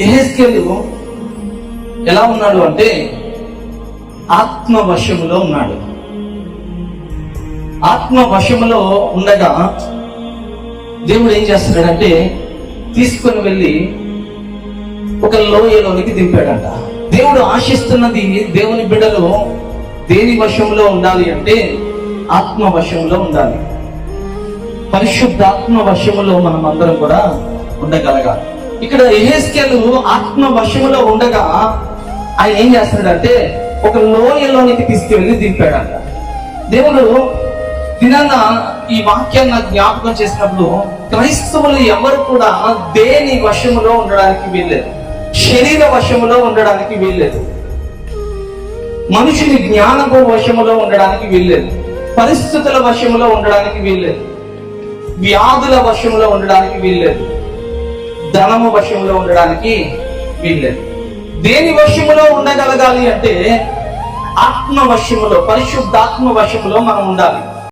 యెహెజ్కేలు ఎలా ఉన్నాడు అంటే ఆత్మ వశములో ఉన్నాడు. ఆత్మ వశములో ఉండగా దేవుడు ఏం చేస్తున్నాడంటే తీసుకొని వెళ్ళి ఒక లోయలోనికి దింపాడంట. దేవుడు ఆశిస్తున్నది దేవుని బిడ్డలు దేని వశంలో ఉండాలి అంటే ఆత్మ వశంలో ఉండాలి. పరిశుద్ధాత్మ వశములో మనం అందరం కూడా ఉండగలగాలి. ఇక్కడ యెహెజ్కేలు ఆత్మ వశములో ఉండగా ఆయన ఏం చేస్తాడంటే ఒక లోయలోనికి తీసుకువెళ్ళి దింపాడంట. దేవుడు దినాన ఈ వాక్యాన్ని నాకు జ్ఞాపకం చేసినప్పుడు క్రైస్తవులు ఎవరు కూడా దేని వశములో ఉండడానికి వీల్లేదు, శరీర వశములో ఉండడానికి వీల్లేదు, మనుషుని జ్ఞానపు వశములో ఉండడానికి వీల్లేదు, పరిస్థితుల వశములో ఉండడానికి వీల్లేదు, వ్యాధుల వశములో ఉండడానికి వీల్లేదు, ధనము వశములో ఉండడానికి వీల్లేదు. దేని వశములో ఉండగలగాలి అంటే ఆత్మ వశములో, పరిశుద్ధాత్మ వశములో మనం ఉండాలి.